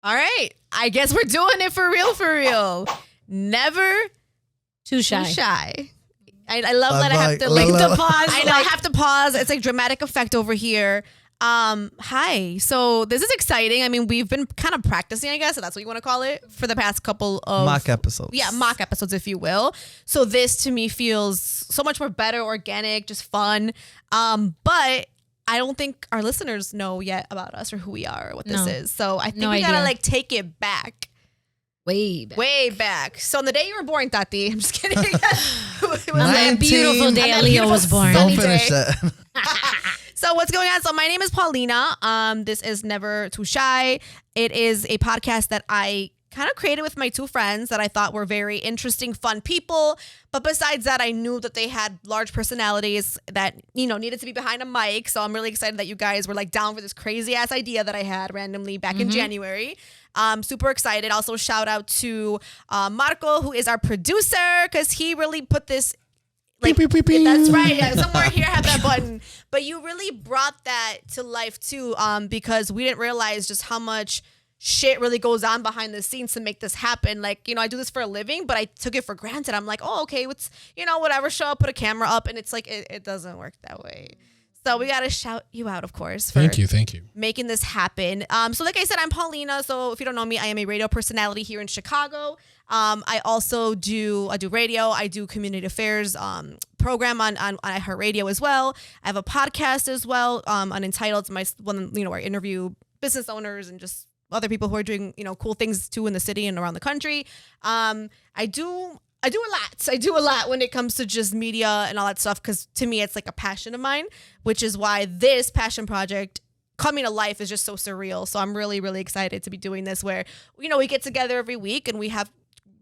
All right. I guess we're doing it for real, for real. Never too shy. I love that I have to like the pause. I know I have to pause. It's like dramatic effect over here. Hi. So this is exciting. I mean, we've been kind of practicing, I guess, so that's what you want to call it, for the past couple of mock episodes. Yeah, mock episodes, if you will. So this to me feels so much more better, organic, just fun. But I don't think our listeners know yet about us or who we are or what this is. So I think we gotta like take it back. Way back. So on the day you were born, Tati, I'm just kidding. It was a beautiful day Leo was born. Don't finish that. So what's going on? So my name is Paulina. This is Never Too Shy. It is a podcast that I kind of created with my two friends that I thought were very interesting, fun people. But besides that, I knew that they had large personalities that, needed to be behind a mic. So I'm really excited that you guys were like down for this crazy ass idea that I had randomly back in January. Super excited. Also shout out to Marco, who is our producer, because he really put this like, beep, beep, beep. That's right. Yeah, somewhere here I have that button. But you really brought that to life too, because we didn't realize just how much shit really goes on behind the scenes to make this happen. Like, I do this for a living, but I took it for granted. I'm like, oh, okay, what's, whatever, show up, put a camera up. And it's like, it doesn't work that way. So we got to shout you out, of course. For Thank you. Making this happen. So like I said, I'm Paulina. So if you don't know me, I am a radio personality here in Chicago. I also do radio. I do community affairs program on iHeartRadio as well. I have a podcast as well on Entitled. My one, where I interview business owners and just other people who are doing, cool things too in the city and around the country. I do a lot. I do a lot when it comes to just media and all that stuff, because to me, it's like a passion of mine, which is why this passion project coming to life is just so surreal. So I'm really, really excited to be doing this where, we get together every week and we have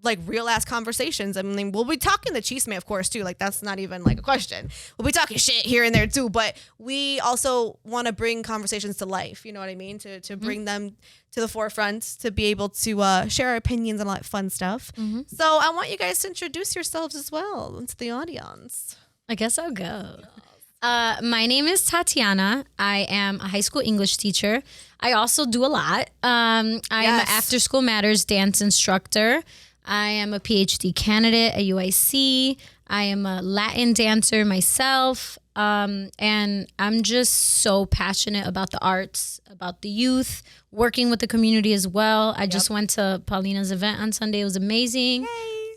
like real ass conversations. I mean, we'll be talking the chisme, of course, too. Like, that's not even like a question. We'll be talking shit here and there too, but we also want to bring conversations to life. You know what I mean? To bring them to the forefront, to be able to share our opinions and all that fun stuff. So I want you guys to introduce yourselves as well to the audience. I guess I'll go. My name is Tatiana. I am a high school English teacher. I also do a lot. I am an After School Matters dance instructor. I am a PhD candidate at UIC. I am a Latin dancer myself. And I'm just so passionate about the arts, about the youth, working with the community as well. I just went to Paulina's event on Sunday. It was amazing.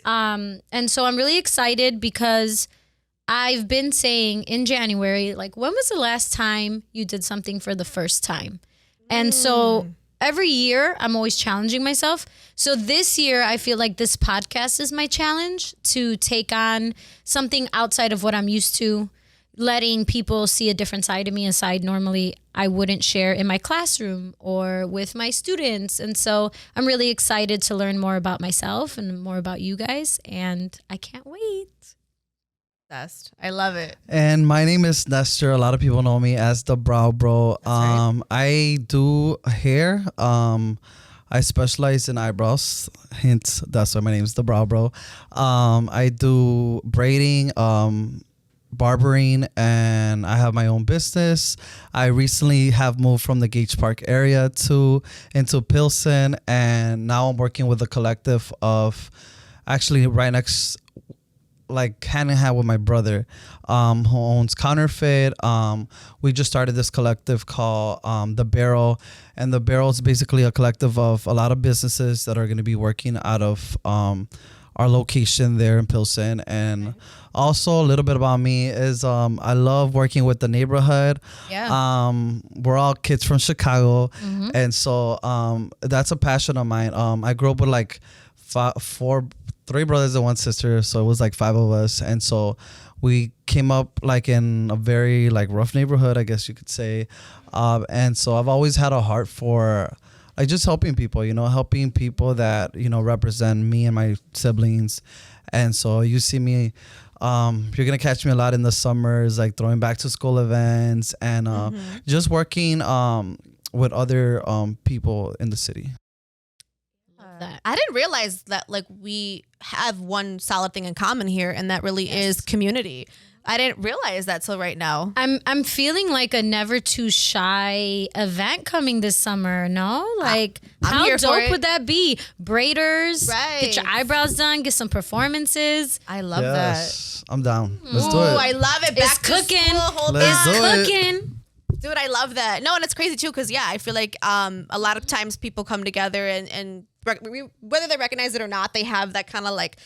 And so I'm really excited because I've been saying in January, like, when was the last time you did something for the first time? And so every year I'm always challenging myself. So this year I feel like this podcast is my challenge to take on something outside of what I'm used to, letting people see a different side of me, a side normally I wouldn't share in my classroom or with my students. And so I'm really excited to learn more about myself and more about you guys. And I can't wait. Best. I love it. And my name is Nestor. A lot of people know me as the Brow Bro. Right. I do hair. I specialize in eyebrows. Hence, that's why my name is the Brow Bro. I do braiding, barbering, and I have my own business. I recently have moved from the Gage Park area into Pilsen, and now I'm working with a collective of actually right next, like hand in hand with my brother, who owns Counterfeit. We just started this collective called The Barrel, and The Barrel is basically a collective of a lot of businesses that are going to be working out of our location there in Pilsen. And also a little bit about me is I love working with the neighborhood. We're all kids from Chicago, and so that's a passion of mine. I grew up with like three brothers and one sister, so it was like five of us, and so we came up like in a very like rough neighborhood, I guess you could say, and so I've always had a heart for like just helping people, helping people that represent me and my siblings. And so you see me, you're gonna catch me a lot in the summers, like throwing back to school events and just working with other people in the city. I didn't realize that like we have one solid thing in common here, and that really is community. I didn't realize that till right now. I'm feeling like a never too shy event coming this summer. No, like I'm how here for dope it. would that be? Braiders, Right. get your eyebrows done, get some performances. I love that. Yes, I'm down. Let's Ooh, do it. I love it. It's Back to cooking. school, hold Let's on. do it. Cooking. Dude, I love that. No, and it's crazy too, because I feel like a lot of times people come together and whether they recognize it or not, they have that kind of like,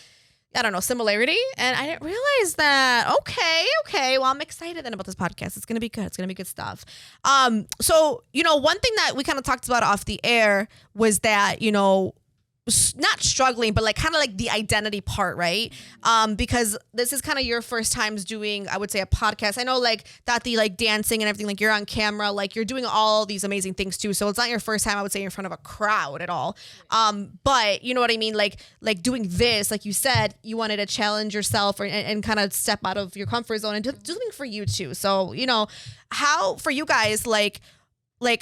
I don't know, similarity. And I didn't realize that. Okay. Well, I'm excited then about this podcast. It's gonna be good. It's gonna be good stuff. So one thing that we kind of talked about off the air was that not struggling, but like kind of like the identity part, right? Because this is kind of your first times doing, I would say, a podcast. I know like Tati, like dancing and everything, like you're on camera, like you're doing all these amazing things too. So it's not your first time, I would say, in front of a crowd at all. But you know what I mean? Like doing this, like you said, you wanted to challenge yourself and kind of step out of your comfort zone and do something for you too. So, how for you guys, like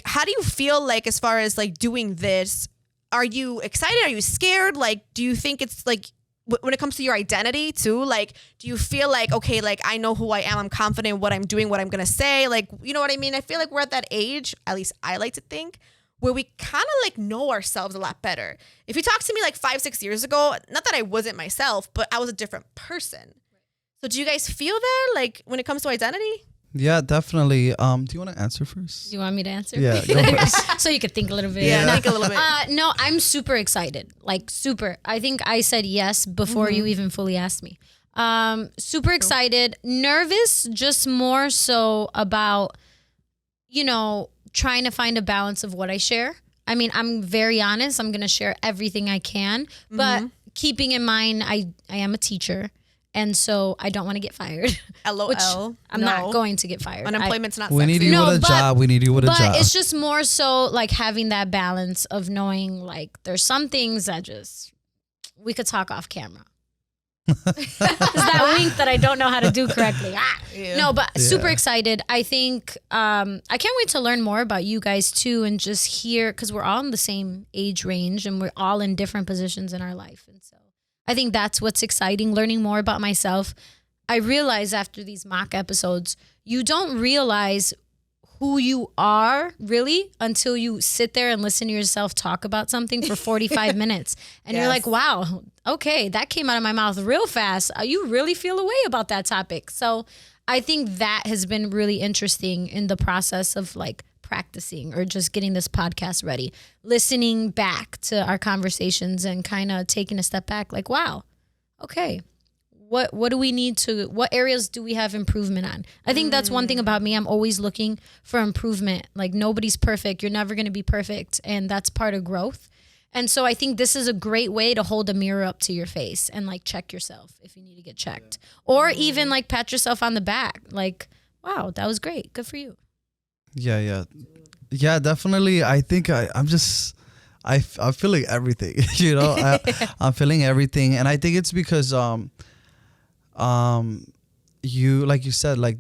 how do you feel like as far as like doing this? Are you excited? Are you scared? Like, do you think it's like when it comes to your identity too? Like, do you feel like, okay, like I know who I am. I'm confident in what I'm doing, what I'm going to say. Like, you know what I mean? I feel like we're at that age, at least I like to think, where we kind of like know ourselves a lot better. If you talk to me like 5-6 years ago, not that I wasn't myself, but I was a different person. So do you guys feel that like when it comes to identity? Yeah, definitely. Do you want to answer first? You want me to answer? Yeah, go first. So you could think a little bit. Yeah, think a little bit. No, I'm super excited. Like super. I think I said yes before you even fully asked me. Super excited. Nervous, just more so about, trying to find a balance of what I share. I mean, I'm very honest. I'm going to share everything I can. But keeping in mind, I am a teacher. And so I don't want to get fired. LOL. Which I'm not going to get fired. Unemployment's not We sexy. need you with a job. We need you with a job. But it's just more so like having that balance of knowing like there's some things that we could talk off camera. It's that wink that I don't know how to do correctly. Yeah. No, but super excited. I think I can't wait to learn more about you guys too and just hear, because we're all in the same age range and we're all in different positions in our life. And so I think that's what's exciting, learning more about myself. I realize after these mock episodes, you don't realize who you are really until you sit there and listen to yourself talk about something for 45 minutes. And you're like, wow, okay, that came out of my mouth real fast. You really feel a way about that topic. So I think that has been really interesting in the process of like practicing or just getting this podcast ready, listening back to our conversations and kind of taking a step back like, wow, okay, what do we need to, what areas do we have improvement on? I think that's one thing about me. I'm always looking for improvement. Like nobody's perfect. You're never going to be perfect. And that's part of growth. And so I think this is a great way to hold a mirror up to your face and like check yourself if you need to get checked, or even like pat yourself on the back. Like, wow, that was great. Good for you. Yeah, definitely. I think I'm feeling everything, I'm feeling everything. And I think it's because, you, like you said, like,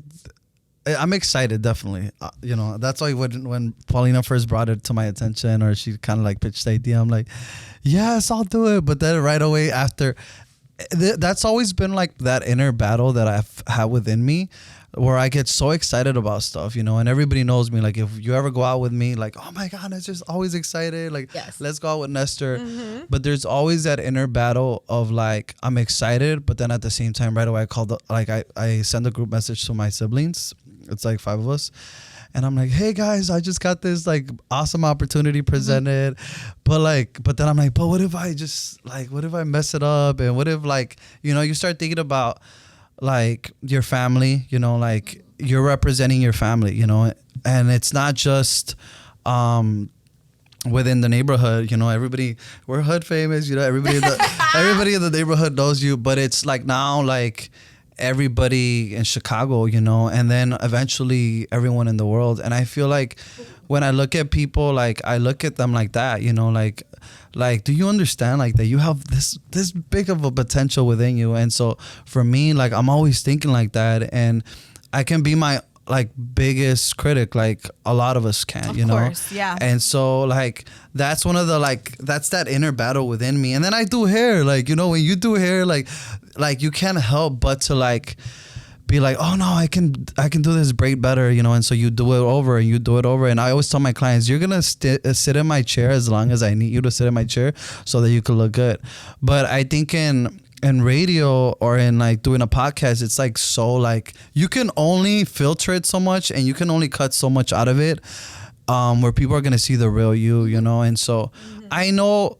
I'm excited, definitely. That's why when Paulina first brought it to my attention, or she kind of like pitched the idea, I'm like, yes, I'll do it. But then right away after, that's always been like that inner battle that I've had within me, where I get so excited about stuff, and everybody knows me. Like if you ever go out with me, like, oh my God, it's just always excited. Like, let's go out with Nestor. Mm-hmm. But there's always that inner battle of like, I'm excited, but then at the same time, right away, I send a group message to my siblings. It's like 5 of us. And I'm like, hey guys, I just got this like awesome opportunity presented. Mm-hmm. But then I'm like, but what if I mess it up? And what if like, you start thinking about like your family, like you're representing your family, and it's not just within the neighborhood, everybody, we're hood famous, everybody everybody in the neighborhood knows you, but it's like now like everybody in Chicago, and then eventually everyone in the world. And I feel like when I look at people, like I look at them like that, like, do you understand like that you have this big of a potential within you? And so for me, like, I'm always thinking like that, and I can be my like biggest critic, like a lot of us can, of course, yeah. And so like that's one of the that's that inner battle within me. And then I do hair, like when you do hair, like you can't help but to like be like, oh no, I can do this braid better, and so you do it over and you do it over. And I always tell my clients, you're gonna sit in my chair as long as I need you to sit in my chair so that you can look good. But I think in radio or in like doing a podcast, it's like so like you can only filter it so much and you can only cut so much out of it, where people are gonna see the real you, and so I know.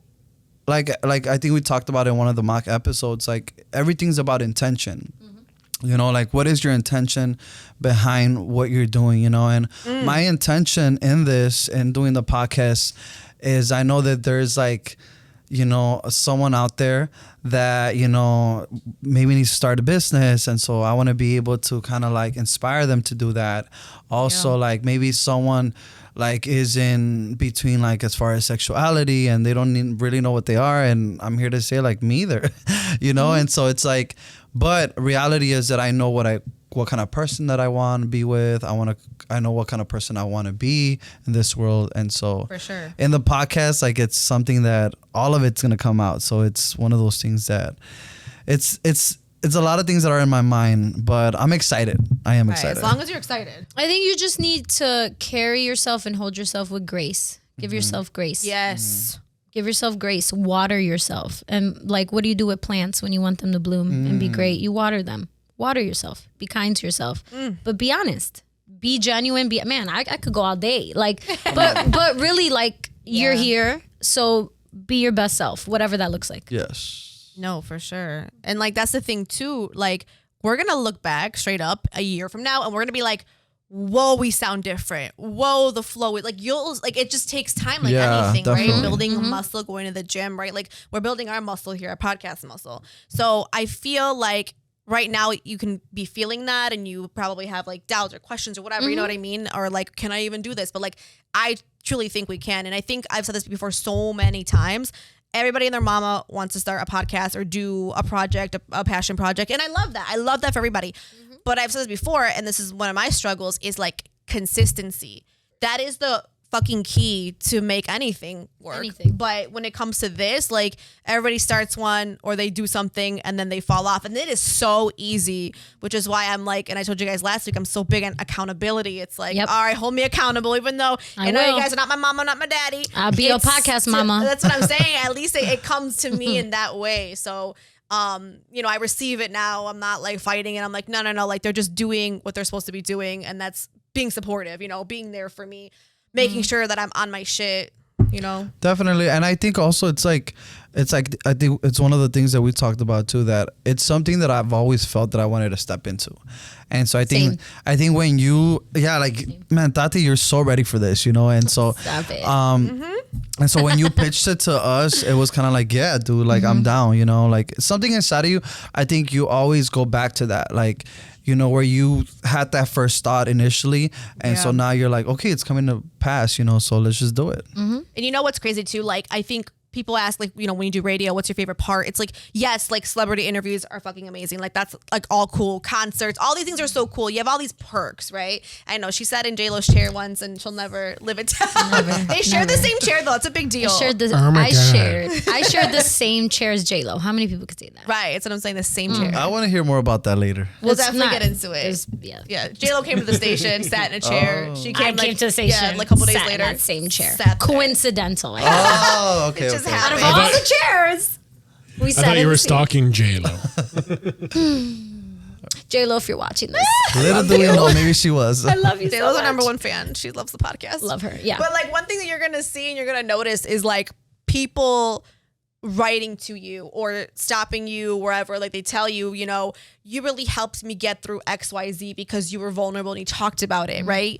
Like I think we talked about in one of the mock episodes, like everything's about intention. Like what is your intention behind what you're doing, and my intention in this and doing the podcast is I know that there's like, someone out there that, maybe needs to start a business. And so I want to be able to kind of like inspire them to do that. Also, like maybe someone like is in between, like as far as sexuality, and they don't really know what they are. And I'm here to say like me either, And so it's like, but reality is that I know what kind of person that I want to be with. I know what kind of person I want to be in this world. And so for sure in the podcast, like it's something that all of it's going to come out. So it's one of those things that it's a lot of things that are in my mind, but I'm excited. I am excited. As long as you're excited. I think you just need to carry yourself and hold yourself with grace. Give yourself grace. Yes. Give yourself grace. Water yourself. And like, what do you do with plants when you want them to bloom and be great? You water them. Water yourself. Be kind to yourself. But be honest. Be genuine. I could go all day. Like, but really, like, you're here. So be your best self, whatever that looks like. Yes. No, for sure. And like, that's the thing too. Like, we're going to look back straight up a year from now and we're going to be like, whoa, we sound different. Whoa, the flow. Like it just takes time, like anything, definitely. right? Building a muscle, going to the gym, right? Like we're building our muscle here, our podcast muscle. So I feel like right now you can be feeling that and you probably have like doubts or questions or whatever, you know what I mean? Or like, can I even do this? But like, I truly think we can. And I think I've said this before so many times. Everybody and their mama wants to start a podcast or do a project, a passion project. And I love that. I love that for everybody. But I've said this before, and this is one of my struggles, is like consistency. That is the fucking key to make anything work. But when it comes to this, like everybody starts one or they do something and then they fall off. And it is so easy, which is why I'm like, and I told you guys last week, I'm so big on accountability. It's like, all right, hold me accountable, even though I know you guys are not my mama, not my daddy. I'll be your podcast mama. That's what I'm saying. At least it comes to me in that way. So, I receive it now. I'm not like fighting it. I'm like, no. Like they're just doing what they're supposed to be doing. And that's being supportive, being there for me. Making sure that I'm on my shit, Definitely. And I think also it's like I think it's one of the things that we talked about too, that it's something that I've always felt that I wanted to step into. And so I think when you, man, Tati, you're so ready for this, and so, and so when you pitched it to us, it was kind of like, yeah, dude, like I'm down, like something inside of you. I think you always go back to that, like, where you had that first thought initially. And so now you're like, okay, it's coming to pass, so let's just do it. And what's crazy too? Like, I think people ask, like, when you do radio, what's your favorite part? It's like, yes, like celebrity interviews are fucking amazing. Like that's like all cool. Concerts, all these things are so cool. You have all these perks, right? I know she sat in J-Lo's chair once and she'll never live it down. They share the same chair though. It's a big deal. I shared the same chair as J-Lo. How many people could say that? Right. It's what I'm saying. The same chair. I want to hear more about that later. We'll definitely get into it. Yeah. J-Lo came to the station, sat in a chair. She came to the station. Yeah, like a couple days sat later. In that same chair. Coincidental. Okay. Just out of all the chairs, I thought you were stalking J-Lo. J-Lo, if you're watching this. Little do we know, maybe she was. I love you so J-Lo's much. our number one fan. She loves the podcast. Love her, yeah. But like one thing that you're going to see and you're going to notice is like people writing to you or stopping you wherever, like they tell you, you really helped me get through XYZ because you were vulnerable and you talked about it, right?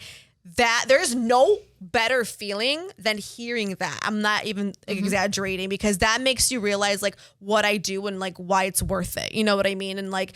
That there's no better feeling than hearing that. I'm not even exaggerating, because that makes you realize like what I do and like why it's worth it. You know what I mean? And like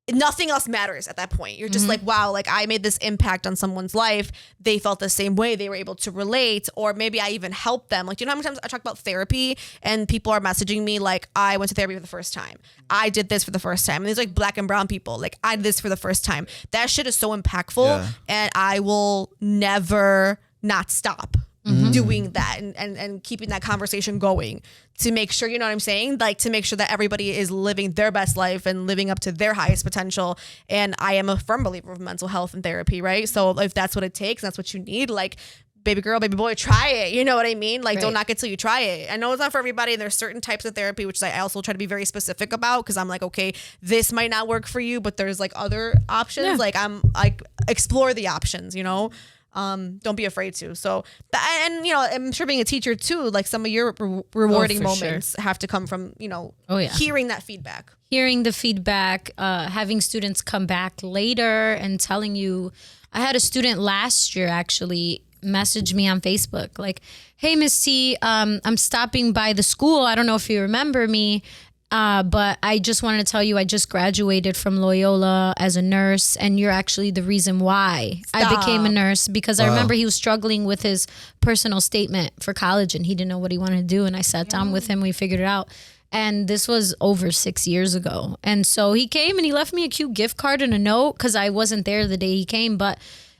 nothing else matters at that point. You're just like, wow, like I made this impact on someone's life. They felt the same way. They were able to relate, or maybe I even helped them. Like, how many times I talk about therapy and people are messaging me like, I went to therapy for the first time. I did this for the first time. And there's like black and brown people. Like, I did this for the first time. That shit is so impactful, and I will never not stop doing that and keeping that conversation going to make sure, you know what I'm saying? Like to make sure that everybody is living their best life and living up to their highest potential. And I am a firm believer of mental health and therapy, right? So if that's what it takes, that's what you need, like baby girl, baby boy, try it. You know what I mean? Like don't knock it till you try it. I know it's not for everybody. And there's certain types of therapy, which I also try to be very specific about because I'm like, okay, this might not work for you, but there's like other options. Yeah. Like I'm like explore the options, you know? Don't be afraid to. So, and you know, I'm sure being a teacher too, like some of your rewarding moments have to come from, you know, hearing that feedback. Hearing the feedback, having students come back later and telling you. I had a student last year actually message me on Facebook like, hey, Miss T, I'm stopping by the school. I don't know if you remember me. But I just wanted to tell you, I just graduated from Loyola as a nurse, and you're actually the reason why I became a nurse because I remember he was struggling with his personal statement for college and he didn't know what he wanted to do. And I sat down with him, we figured it out. And this was over 6 years ago. And so he came and he left me a cute gift card and a note because I wasn't there the day he came. But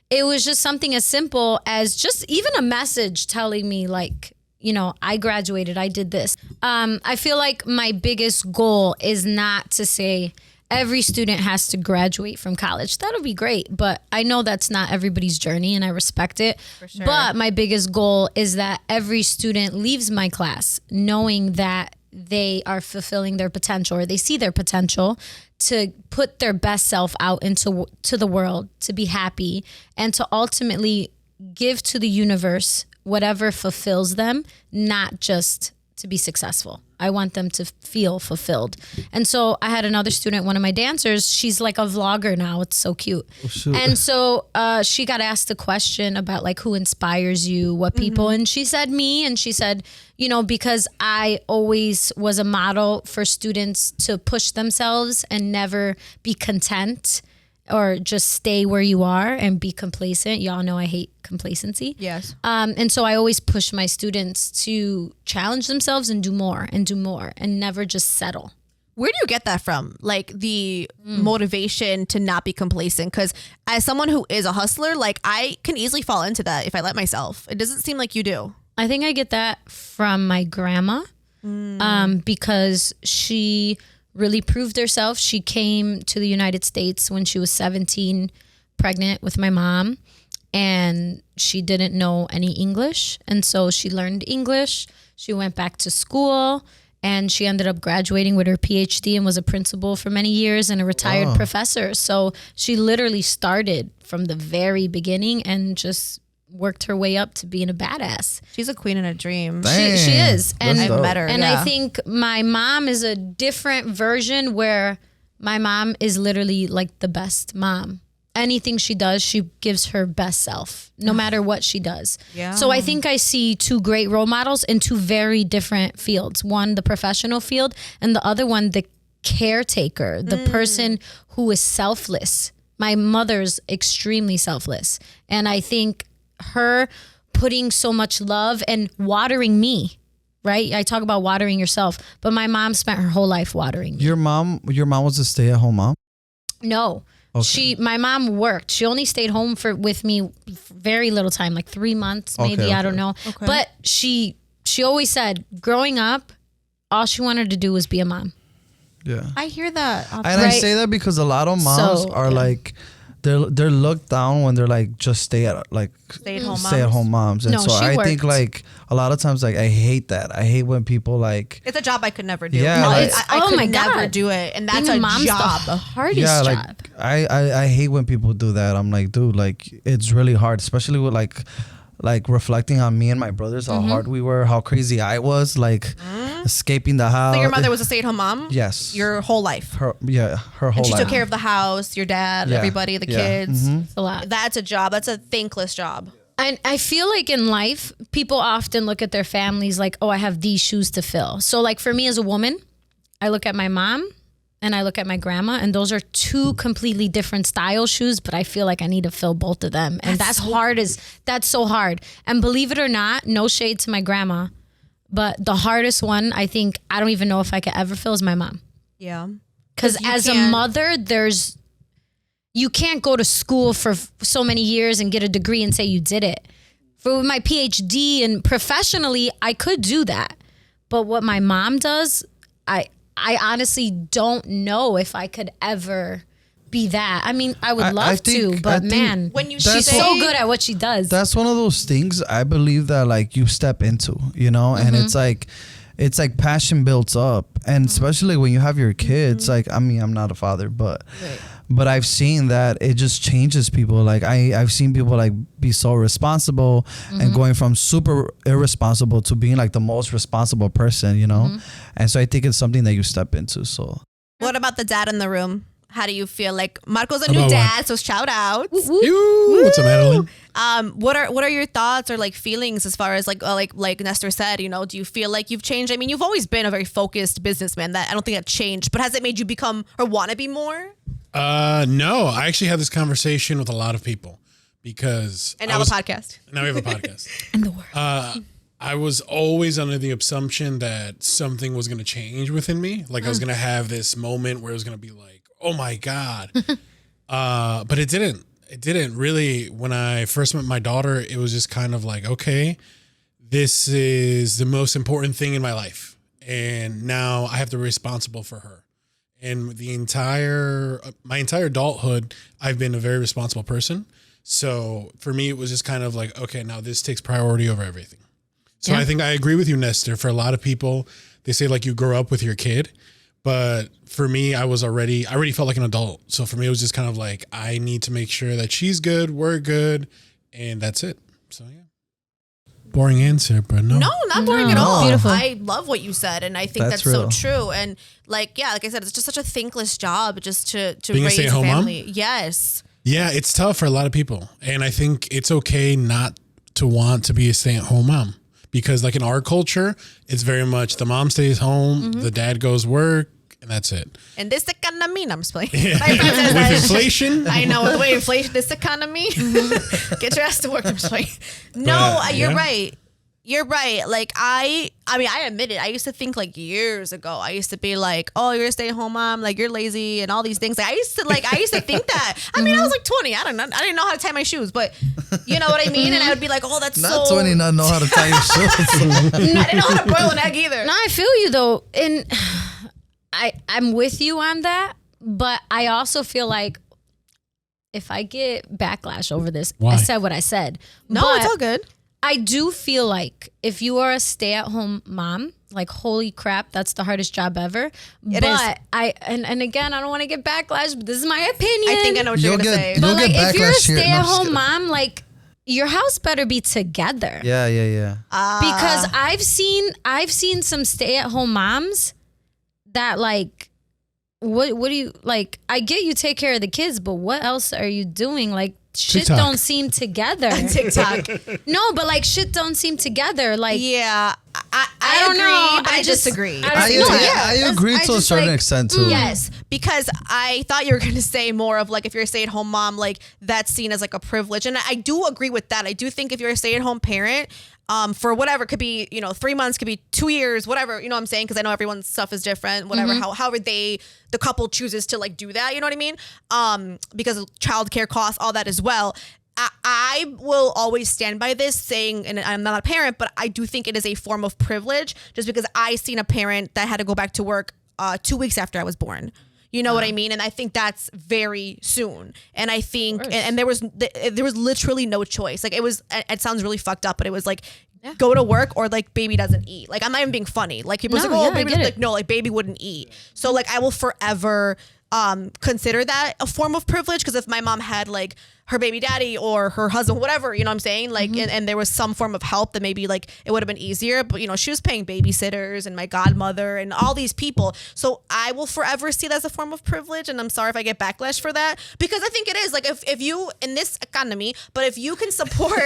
it was just something as simple as just even a message telling me like, you know, I graduated, I did this. I feel like my biggest goal is not to say every student has to graduate from college. That'll be great, but I know that's not everybody's journey and I respect it. For sure. But my biggest goal is that every student leaves my class knowing that they are fulfilling their potential or they see their potential to put their best self out into the world, to be happy and to ultimately give to the universe whatever fulfills them, not just to be successful. I want them to feel fulfilled. And so I had another student, one of my dancers, she's like a vlogger now. It's so cute. Oh, and so she got asked a question about like who inspires you, what people, and she said me, and she said, you know, because I always was a model for students to push themselves and never be content or just stay where you are and be complacent. Y'all know I hate complacency. Yes. And so I always push my students to challenge themselves and do more and never just settle. Where do you get that from? Like the motivation to not be complacent? Because as someone who is a hustler, like I can easily fall into that if I let myself. It doesn't seem like you do. I think I get that from my grandma because she really proved herself. She came to the United States when she was 17, pregnant with my mom, and she didn't know any English. And so she learned English. She went back to school and she ended up graduating with her PhD and was a principal for many years and a retired professor. So she literally started from the very beginning and just worked her way up to being a badass. She's a queen in a dream. She is. And I've met her. And I think my mom is a different version where my mom is literally like the best mom. Anything she does, she gives her best self, no matter what she does. Yeah. So I think I see two great role models in two very different fields. One, the professional field, and the other one, the caretaker, the person who is selfless. My mother's extremely selfless. And I think her putting so much love and watering me, right? I talk about watering yourself, but my mom spent her whole life watering me. Your mom was a stay-at-home mom? No. Okay. My mom worked. She only stayed home with me very little time, like 3 months, maybe. I don't know. Okay. But she always said, growing up, all she wanted to do was be a mom. Yeah. I hear that. And I say that because a lot of moms are like, they're looked down when they're like just stay-at-home moms. And so I think like a lot of times like I hate that. I hate when people like, it's a job I could never do. Yeah, no, like, I could never do it, and that's being a mom's job. The hardest job. Like I hate when people do that. I'm like, dude, like it's really hard, especially with like reflecting on me and my brothers, how hard we were, how crazy I was, like escaping the house. So your mother was a stay-at-home mom? Yes. Your whole life? Her whole life. And she took care of the house, your dad, everybody, the kids. It's a lot. That's a job. That's a thankless job. And I feel like in life, people often look at their families like, oh, I have these shoes to fill. So like for me as a woman, I look at my mom and I look at my grandma, and those are two completely different style shoes, but I feel like I need to fill both of them. And that's so hard. And believe it or not, no shade to my grandma, but the hardest one, I think, I don't even know if I could ever fill is my mom. Yeah. Because as a mother, you can't go to school for so many years and get a degree and say you did it. for my PhD and professionally, I could do that. But what my mom does, I honestly don't know if I could ever be that. I mean, I would love to, but man, when you she's say- so good at what she does. That's one of those things I believe that like you step into, you know, and it's like passion builds up, and especially when you have your kids. Like, I mean, I'm not a father, but I've seen that it just changes people. Like I've seen people like be so responsible and going from super irresponsible to being like the most responsible person, you know? And so I think it's something that you step into. So What about the dad in the room? How do you feel? Like Marco's a new dad, so shout out. What's up, Madeline? What are your thoughts or like feelings as far as like Nestor said, you know, do you feel like you've changed? I mean, you've always been a very focused businessman. That I don't think that changed, but has it made you become or want to be more? No, I actually had this conversation with a lot of people because And now a podcast. Now we have a podcast. In the world. I was always under the assumption that something was going to change within me. Like I was going to have this moment where it was going to be like, oh my God. But it didn't. It didn't really. When I first met my daughter, it was just kind of like, okay, this is the most important thing in my life. And now I have to be responsible for her. And my entire adulthood, I've been a very responsible person. So for me, it was just kind of like, okay, now this takes priority over everything. So I think I agree with you, Nestor. For a lot of people, they say like you grow up with your kid. But for me, I already felt like an adult. So for me, it was just kind of like, I need to make sure that she's good, we're good, and that's it. So yeah. Boring answer, but no. No, not boring at all. Beautiful. I love what you said, and I think that's so real. true. And like I said, it's just such a thankless job just to Being a raise a stay-at-home mom? family. Yes. Yeah, it's tough for a lot of people. And I think it's okay not to want to be a stay-at-home mom. Because like in our culture, it's very much the mom stays home, the dad goes work, and that's it. And this economy, I'm just playing. With inflation? I know, with the way inflation, this economy, get your ass to work. I'm just playing. No, But, you're yeah. right. You're right. Like I mean, I admit it. I used to think like years ago, I used to be like, oh, you're a stay-at-home mom, like you're lazy and all these things. Like, I used to think that. I mean, I was like 20. I didn't know how to tie my shoes, but you know what I mean? And I would be like, oh, that's not so 20, not know how to tie your shoes. I didn't know how to boil an egg either. No, I feel you though. And I'm with you on that, but I also feel like if I get backlash over this, Why? I said what I said. No, But it's all good. I do feel like if you are a stay-at-home mom, like holy crap, that's the hardest job ever. It but is. and again, I don't want to get backlash, but this is my opinion. I think I know what you're You'll gonna get- say. you'll But like, if you're a backlash here. No, I'm just stay-at-home kidding. mom, like your house better be together. Yeah. Because I've seen some stay-at-home moms that like, what do you like? I get you take care of the kids, but what else are you doing? Like shit TikTok. don't seem together. TikTok. No, but like shit don't seem together. Like Yeah, I don't agree, know. but I I just- disagree. I I No, agree I to a just, certain like, extent too. Yes, because I thought you were going to say more of like if you're a stay-at-home mom, like that's seen as like a privilege, and I do agree with that. I do think if you're a stay-at-home parent, for whatever, could be 3 months, could be 2 years, whatever, you know what I'm saying? Because I know everyone's stuff is different, whatever. However the couple chooses to like do that, you know what I mean? Because of childcare costs, all that as well. I will always stand by this saying, and I'm not a parent, but I do think it is a form of privilege just because I seen a parent that had to go back to work 2 weeks after I was born. You know what I mean? And I think that's very soon. And I think, and there was literally no choice. Like it sounds really fucked up, but it was like, go to work or like baby doesn't eat. Like I'm not even being funny. Like people No, say, oh, yeah, I baby get doesn't, it. like no, like baby wouldn't eat. So like I will forever consider that a form of privilege because if my mom had like her baby daddy or her husband, whatever, you know what I'm saying? Like, and there was some form of help that maybe like it would have been easier, but she was paying babysitters and my godmother and all these people. So I will forever see that as a form of privilege. And I'm sorry if I get backlash for that because I think it is like if you in this economy, but if you can support,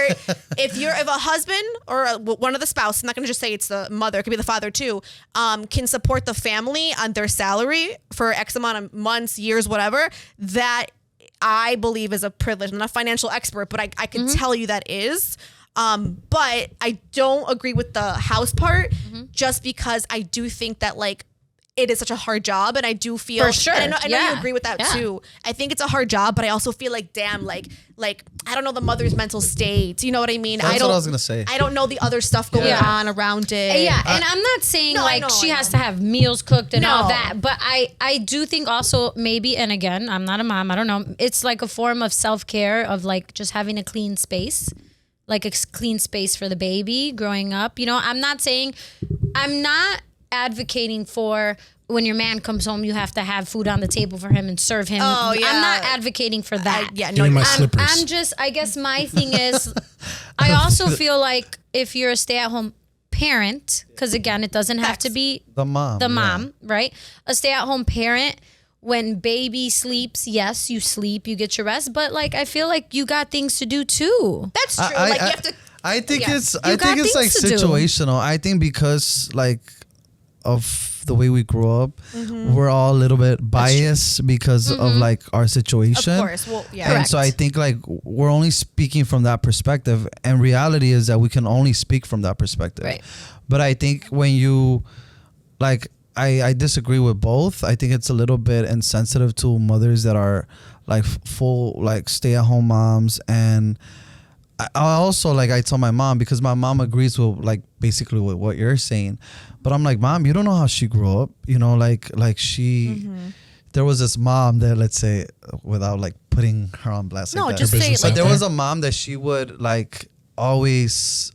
if a husband or one of the spouse, I'm not going to just say it's the mother, it could be the father too, can support the family on their salary for X amount of months, years, whatever, that I believe is a privilege. I'm not a financial expert, but I can tell you that is. But I don't agree with the house part just because I do think that like it is such a hard job, and I do feel For sure. And I know Yeah. you agree with that Yeah. too. I think it's a hard job, but I also feel like, damn, like I don't know the mother's mental state. You know what I mean? That's I don't, what I was gonna say. I don't know the other stuff going Yeah. on around it. Yeah, and I'm not saying No, I like know, she I has know. to have meals cooked and all No. that, but I do think also maybe, and again, I'm not a mom, I don't know, it's like a form of self-care of like just having a clean space, like a clean space for the baby growing up. You know, I'm not advocating for when your man comes home, you have to have food on the table for him and serve him. Oh, yeah. I'm not advocating for that. Yeah, Give me my I'm- slippers. I'm just, I guess my thing is, I also feel like if you're a stay-at-home parent, because again, it doesn't have to be The mom. the yeah. mom, right? A stay-at-home parent, when baby sleeps, yes, you sleep, you get your rest, but like I feel like you got things to do too. That's true. Like you have to. I think Yes. I You got think it's like things to do. situational. I think because like of the way we grew up, we're all a little bit biased because of like our situation. Of course. Well, yeah. And so I think like we're only speaking from that perspective, and reality is that we can only speak from that perspective. Right. But I think when you like, I disagree with both. I think it's a little bit insensitive to mothers that are like full like stay-at-home moms. And I also like, I tell my mom, because my mom agrees with like basically with what you're saying, but I'm like, Mom, you don't know how she grew up, you know, like she there was this mom that, let's say, without like putting her on blast No, like that, just say it Business like but there out was a mom that she would like always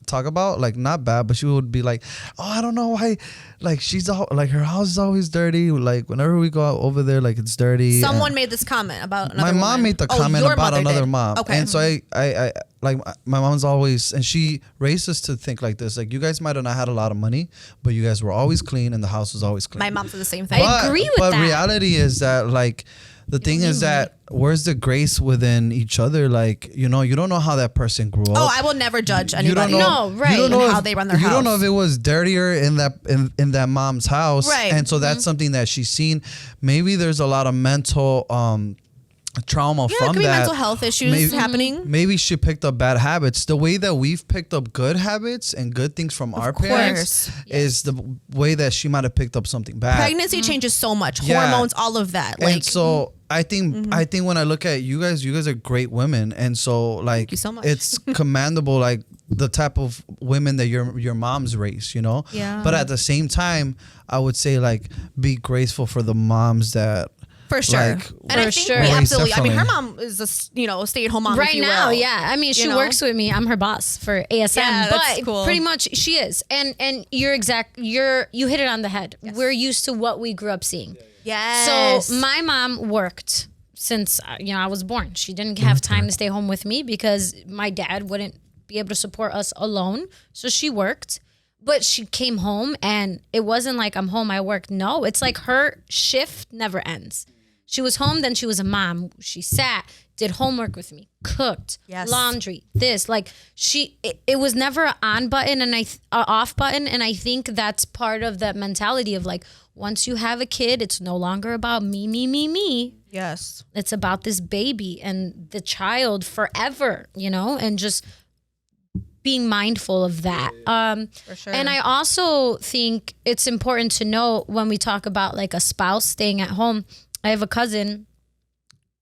talk about, like not bad, but she would be like, oh, I don't know why, like she's all, like her house is always dirty, like whenever we go out over there, like it's dirty. Someone And made this comment about my another mom woman. made the Oh, comment your about mother another did. mom. Okay. And so I like my mom's always, and she raised us to think like this, like you guys might have not had a lot of money, but you guys were always clean and the house was always clean. My mom said the same thing. I agree with but that. reality is that like the thing is that where's the grace within each other? Like, you know, you don't know how that person grew up. Oh, I will never judge You don't anybody. know, No, right. You don't know And how if, they run their you don't know house. if it was dirtier in that in that mom's house, Right. And so that's something that she's seen. Maybe there's a lot of mental trauma Yeah, from it could be that. mental health issues Maybe- happening. Maybe she picked up bad habits. The way that we've picked up good habits and good things from our parents course. is the way that she might have picked up something bad. Pregnancy changes so much. Yeah. Hormones, all of that. Like, And so I think when I look at you guys are great women, and so like you so much. it's commendable, like the type of women that your mom's raised, you know. Yeah. But at the same time, I would say like be graceful for the moms that for sure. like, and I For think sure. we Raised absolutely. I mean, her differently. mom is a stay-at-home mom. Right if you now, will. yeah. I mean, she You know? works with me. I'm her boss for ASM, Yeah, that's but cool. pretty much she is. And you hit it on the head. We're used to what we grew up seeing. Yes. So my mom worked since I was born. She didn't have time to stay home with me because my dad wouldn't be able to support us alone. So she worked, but she came home and it wasn't like I'm home, I worked. No, it's like her shift never ends. She was home, then she was a mom. She sat, did homework with me, cooked, Yes. laundry, this. Like it was never an on button and a off button. And I think that's part of that mentality of like, once you have a kid, it's no longer about me. Yes. It's about this baby and the child forever, and just being mindful of that. For sure. And I also think it's important to know when we talk about like a spouse staying at home. I have a cousin,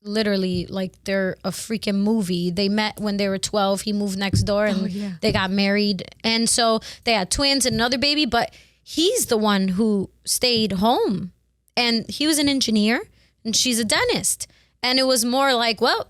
literally like they're a freaking movie. They met when they were 12. He moved next door and they got married. And so they had twins and another baby, but he's the one who stayed home. And he was an engineer and she's a dentist. And it was more like, well,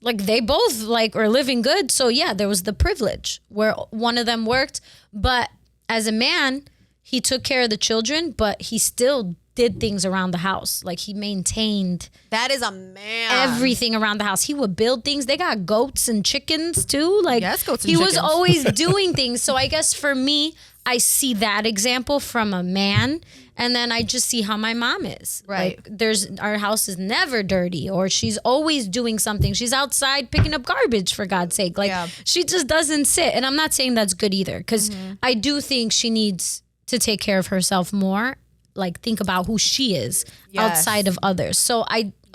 like they both like are living good. So yeah, there was the privilege where one of them worked. But as a man, he took care of the children, but he still did things around the house. Like he maintained That is a man. everything around the house. He would build things. They got goats and chickens too. Like Yes, goats and he was chickens. always doing things. So I guess for me, I see that example from a man, and then I just see how my mom is. Right. Like our house is never dirty, or she's always doing something. She's outside picking up garbage, for God's sake. Like Yeah. she just doesn't sit. And I'm not saying that's good either, because I do think she needs to take care of herself more. Like think about who she is Yes. outside of others. So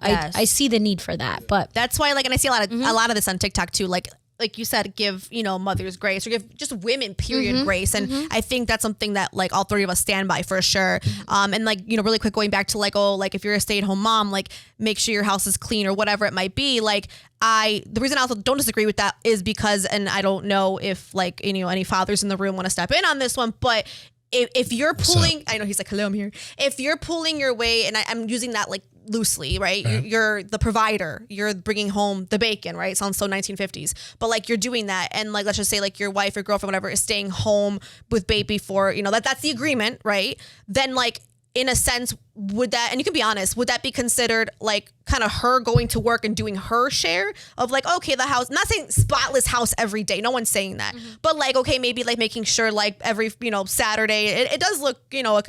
Yes. I see the need for that. But That's why, like, and I see a lot of this on TikTok too. Like, like you said, give, mothers grace, or give just women period grace. And I think that's something that like all three of us stand by for sure. And like, really quick, going back to like, like if you're a stay-at-home mom, like make sure your house is clean or whatever it might be. Like the reason I also don't disagree with that is because, and I don't know if like, any fathers in the room want to step in on this one, but if you're pulling, I know he's like, hello, I'm here. If you're pulling your way, and I'm using that like loosely, right? You're the provider. You're bringing home the bacon, right? Sounds so 1950s, but like you're doing that, and like let's just say like your wife or girlfriend, whatever, is staying home with baby for that's the agreement, right? Then like in a sense, would that, and you can be honest, would that be considered like kind of her going to work and doing her share of like, okay, the house, not saying spotless house every day, no one's saying that, but like, okay, maybe like making sure like every, Saturday, it does look,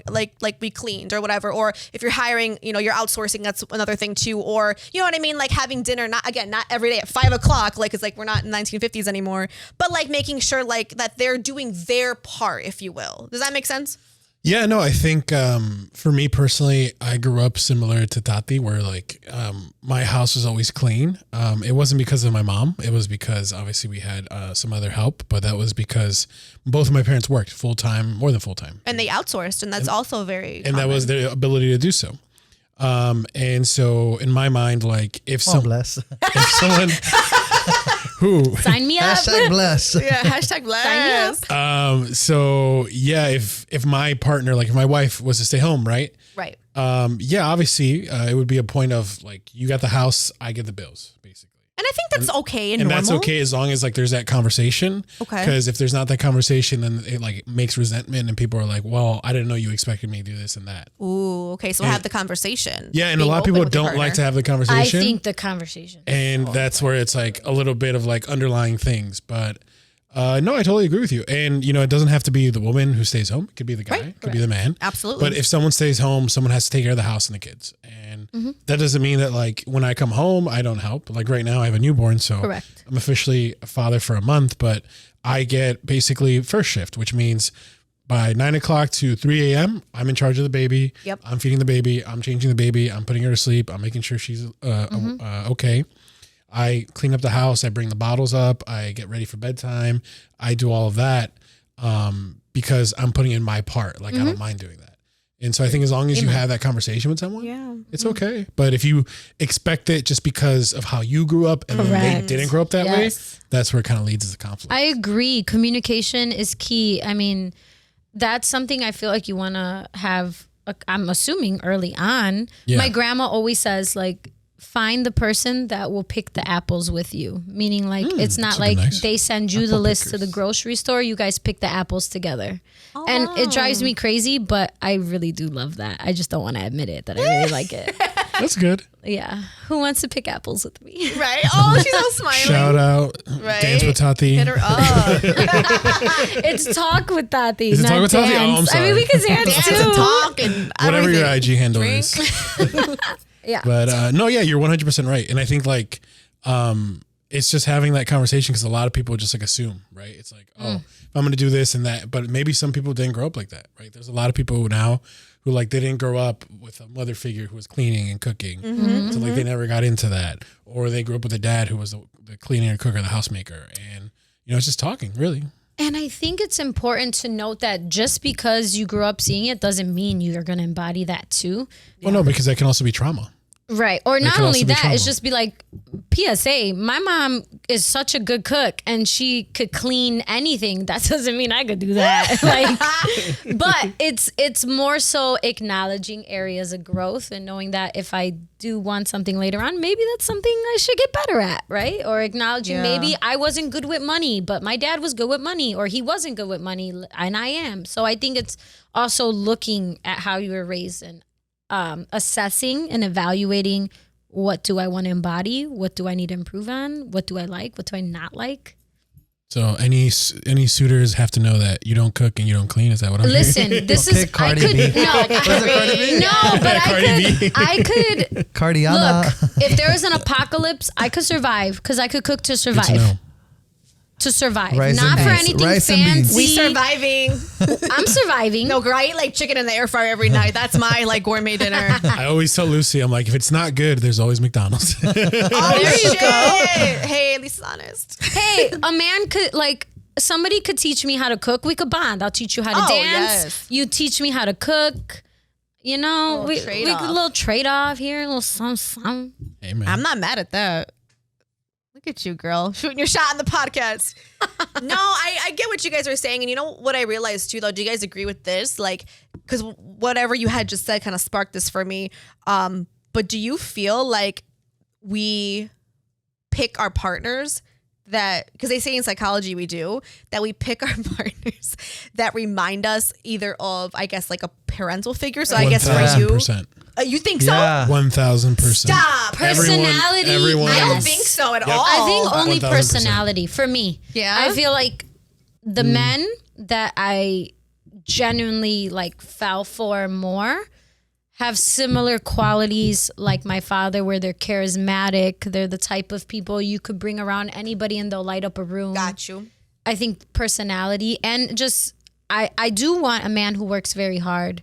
like be cleaned or whatever. Or if you're hiring, you're outsourcing, that's another thing too. Or, you know what I mean? Like having dinner, not every day at 5 o'clock, like, it's like, we're not in 1950s anymore, but like making sure like that they're doing their part, if you will. Does that make sense? Yeah, no, I think for me personally, I grew up similar to Tati, where like my house was always clean. It wasn't because of my mom. It was because obviously we had some other help, but that was because both of my parents worked full time, more than full time. And they outsourced, and that's also very common. That was their ability to do so. And so in my mind, like if someone who sign me up, #bless. Yeah, #bless. Sign me up. So yeah, if my partner, like if my wife was to stay home, right? Right. Yeah, obviously it would be a point of like, you got the house, I get the bills, basically. And I think that's okay and normal. normal. That's okay as long as like there's that conversation. Okay. Because if there's not that conversation, then it like makes resentment, and people are like, well, I didn't know you expected me to do this and that. Ooh, okay. So have the conversation. Yeah, and a lot of people don't like to have the conversation. I think the conversation. And that's where it's like a little bit of like underlying things. But no, I totally agree with you. And, it doesn't have to be the woman who stays home. It could be the guy. It could be the man. Absolutely. But if someone stays home, someone has to take care of the house and the kids. And that doesn't mean that like when I come home, I don't help. Like right now I have a newborn. So Correct. I'm officially a father for a month, but I get basically first shift, which means by 9 o'clock to 3 a.m., I'm in charge of the baby. Yep. I'm feeding the baby. I'm changing the baby. I'm putting her to sleep. I'm making sure she's okay. I clean up the house. I bring the bottles up. I get ready for bedtime. I do all of that because I'm putting in my part. Like I don't mind doing that. And so I think as long as you have that conversation with someone, it's okay. But if you expect it just because of how you grew up and they didn't grow up that way, that's where it kind of leads to conflict. I agree. Communication is key. I mean, that's something I feel like you want to have, I'm assuming early on. Yeah. My grandma always says like, find the person that will pick the apples with you. Meaning like, it's not like they send you the list to the grocery store. You guys pick the apples together. Oh. And it drives me crazy, but I really do love that. I just don't want to admit it that I really like it. That's good. Yeah. Who wants to pick apples with me? Right. Oh, she's all smiling. Shout out. Right. Dance with Tati. Hit her up. It's talk with Tati. Is it not talk with Tati? dance. Oh, I'm sorry. I mean, we can dance too. And talk and whatever your everything. IG handle Drink. is. Yeah. But no, yeah, you're 100% right. And I think like it's just having that conversation, because a lot of people just like assume, right? It's like, oh, if I'm going to do this and that, but maybe some people didn't grow up like that, right? There's a lot of people who now who like they didn't grow up with a mother figure who was cleaning and cooking, so like they never got into that, or they grew up with a dad who was the cleaner, cooker, the housemaker, and it's just talking, really. And I think it's important to note that just because you grew up seeing it doesn't mean you're going to embody that too. Well, no, because that can also be trauma. Right. Or not can only also be that, trauma. it's just be like, PSA, my mom is such a good cook and she could clean anything. That doesn't mean I could do that. But it's more so acknowledging areas of growth and knowing that if I do want something later on, maybe that's something I should get better at, right? Or acknowledging maybe I wasn't good with money, but my dad was good with money, or he wasn't good with money and I am. So I think it's also looking at how you were raised and assessing and evaluating, what do I want to embody? What do I need to improve on? What do I like? What do I not like? So any suitors have to know that you don't cook and you don't clean. Is that what I'm Listen, hearing? this Okay, is Cardi I could B. no, Cardi B? no, but Cardi B. I could Cardiana. look. If there was an apocalypse, I could survive because I could cook to Good survive. to know. to survive, Rice not and for beans. anything Rice and beans. fancy. We surviving. I'm surviving. No, girl, I eat like chicken in the air fryer every night. That's my like gourmet dinner. I always tell Lucy, I'm like, if it's not good, there's always McDonald's. Oh, there you go. Hey, at least it's honest. Hey, a man could somebody could teach me how to cook. We could bond. I'll teach you how to dance. Yes. You teach me how to cook. You know, we could a little trade off here, a little something. Hey, man. I'm not mad at that. Look at you, girl, shooting your shot in the podcast. No, I get what you guys are saying. And you know what I realized too, though? Do you guys agree with this? Like, because whatever you had just said kind of sparked this for me. But do you feel like we pick our partners because they say in psychology we do, that we pick our partners that remind us either of, I guess, like a parental figure. So I guess for you, 1,000%. You think so? Yeah. 1,000%. Stop. Personality. Everyone. I don't Yes. think so at Yep. all. I think only 1000%. personality for me. Yeah? I feel like the men that I genuinely like fell for more have similar qualities like my father, where they're charismatic. They're the type of people you could bring around anybody and they'll light up a room. Got you. I think personality and just I do want a man who works very hard.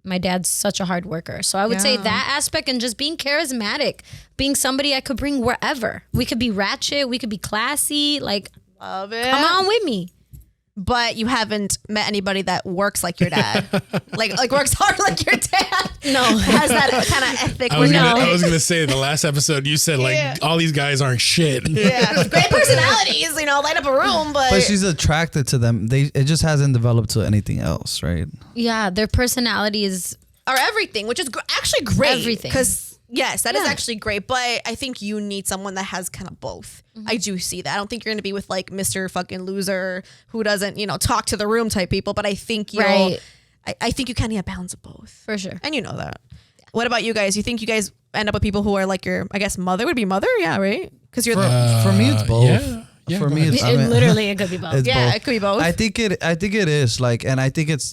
My dad's such a hard worker. So I would say that aspect, and just being charismatic, being somebody I could bring wherever. We could be ratchet, we could be classy, like Love it. come on with me. But you haven't met anybody that works like your dad. like works hard like your dad. No. Has that kind of ethic. I was where gonna say the last episode you said like all these guys aren't shit. yeah, great personalities, light up a room, But she's attracted to them. It just hasn't developed to anything else, right? Yeah, their personality is are everything, which is actually great. Everything. Because yes, that is Yeah. actually great. But I think you need someone that has kind of both. I do see that. I don't think you're going to be with like Mr. fucking loser who doesn't, talk to the room type people. But I think you'll. Right. I think you kind of need a balance of both. for sure. And you know that. What about you guys? You think you guys end up with people who are like your, I guess, mother would be mother? Yeah, right? Because you're For me, it's both. Yeah, For go me, ahead. it's, I mean, Literally, it could be both. it's yeah, both. it could be both. I think it is like, and I think it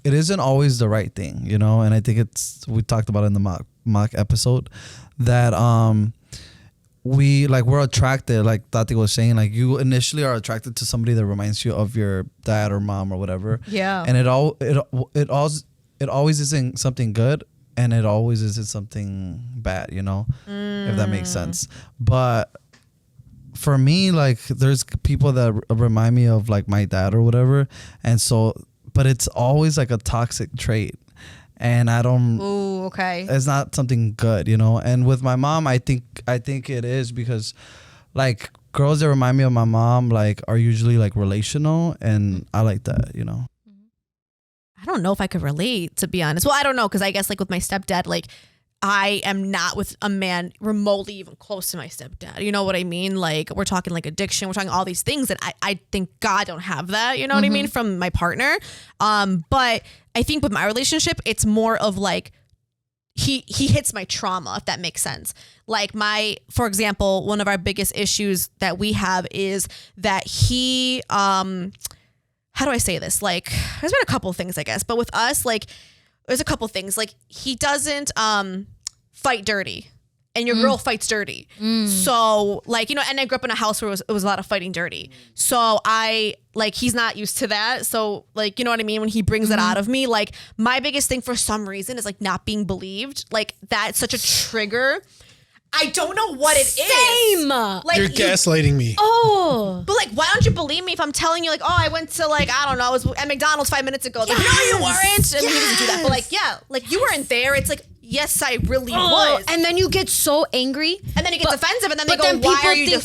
isn't always the right thing, and I think we talked about it in the mock episode that we're attracted, like Tati was saying, like you initially are attracted to somebody that reminds you of your dad or mom or whatever. Yeah. And it always isn't something good, and it always isn't something bad, if that makes sense. But for me, like there's people that remind me of like my dad or whatever, and so, but it's always like a toxic trait, and I don't. Ooh, okay. It's not something good, And with my mom, I think it is, because like girls that remind me of my mom like are usually like relational, and I like that, I don't know if I could relate, to be honest. Well, I don't know, because I guess like with my stepdad, like I am not with a man remotely even close to my stepdad. You know what I mean? Like we're talking like addiction, we're talking all these things that I thank God I don't have that, you know what I mean, from my partner. But I think with my relationship, it's more of like he hits my trauma, if that makes sense. Like for example, one of our biggest issues that we have is that he how do I say this? Like, there's been a couple of things, I guess, but with us, like, there's a couple of things. Like, he doesn't fight dirty, and your girl fights dirty. So, like, and I grew up in a house where it was a lot of fighting dirty. So he's not used to that. So, like, you know what I mean? When he brings that out of me, like, my biggest thing for some reason is like not being believed. Like, that's such a trigger. I don't know what it is. Same. Like, You're gaslighting me. Oh. but like, why don't you believe me if I'm telling you like, oh, I went to like, I don't know, I was at McDonald's 5 minutes ago. Like, no, you weren't. I mean, he doesn't do that. But like, yeah, like you weren't there. It's like, yes, I really was. And then you get so angry. And then he gets defensive, and then they But go, then why are you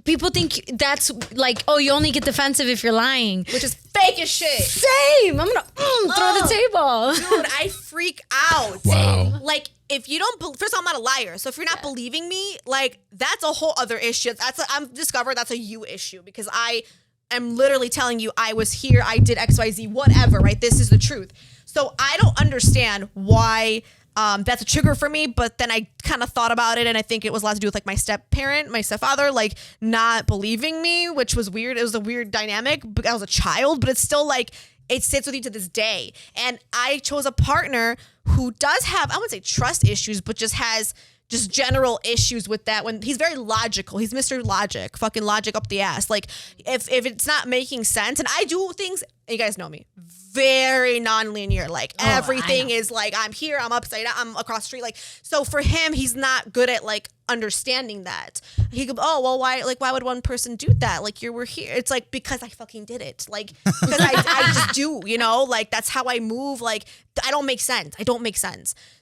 people think that's like, oh, you only get defensive if you're lying. which is fake as shit. Same. I'm gonna throw the table. Dude, I freak out. Wow. Like, if you don't, first of all, I'm not a liar. So if you're not believing me, like, that's a whole other issue. I'm discovered that's a you issue, because I am literally telling you I was here, I did X, Y, Z, whatever, right? This is the truth. So I don't understand why that's a trigger for me. But then I kind of thought about it, and I think it was a lot to do with like my stepfather, like not believing me, which was weird. It was a weird dynamic. I was a child, but it's still like, it sits with you to this day. And I chose a partner who does have, I wouldn't say trust issues, but just has just general issues with that. When he's very logical, he's Mr. Logic, fucking logic up the ass. Like if it's not making sense, and I do things, you guys know me, very non-linear. Like everything is like, I'm here, I'm upside down, I'm across the street. Like, so for him, he's not good at like understanding that. He go, oh, well, why would one person do that? Like we're here. It's like, because I fucking did it. Like, because I just do, you know, like that's how I move. Like I don't make sense.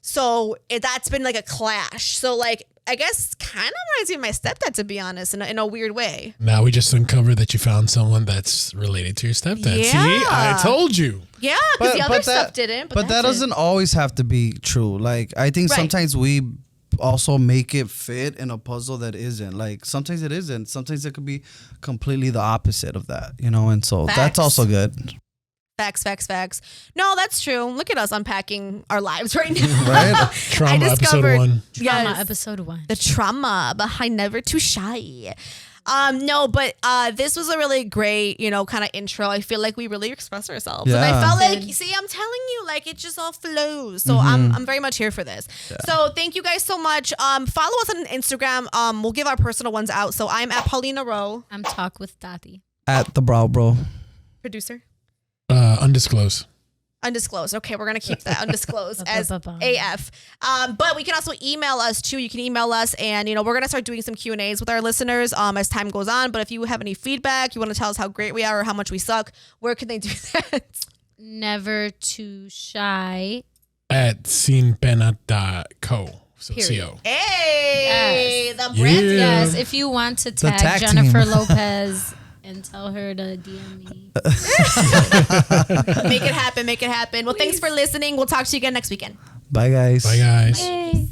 So that's been like a clash. So like, I guess kind of reminds me of my stepdad, to be honest, in a weird way. Now we just uncovered that you found someone that's related to your stepdad. Yeah. See, I told you. Yeah, because the other stuff didn't. But that doesn't always have to be true. Like I think sometimes we also make it fit in a puzzle that isn't. Like sometimes it isn't. Sometimes it could be completely the opposite of that, you know. And so that's also good. Facts. No, that's true. Look at us unpacking our lives right now. Right? Trauma episode 1. Trauma episode 1. The trauma behind Never Too Shy. No, but this was a really great, you know, kind of intro. I feel like we really expressed ourselves. And I felt like, see, I'm telling you, like, it just all flows. So I'm very much here for this. Yeah. So thank you guys so much. Follow us on Instagram. We'll give our personal ones out. So I'm at Paulina Rowe. I'm Talk with Tati. At the Brow Bro. Producer? Undisclosed. Undisclosed. Okay, we're gonna keep that undisclosed as AF. But we can also email us too. You can email us, and you know we're gonna start doing some Q&As with our listeners as time goes on. But if you have any feedback, you want to tell us how great we are or how much we suck, where can they do that? Never Too Shy at sinpena.co. So CO. Hey, the brand. Yes, if you want to tag Jennifer Lopez and tell her to DM me. Make it happen. Well, thanks for listening. We'll talk to you again next weekend. Bye, guys. Bye, guys. Bye.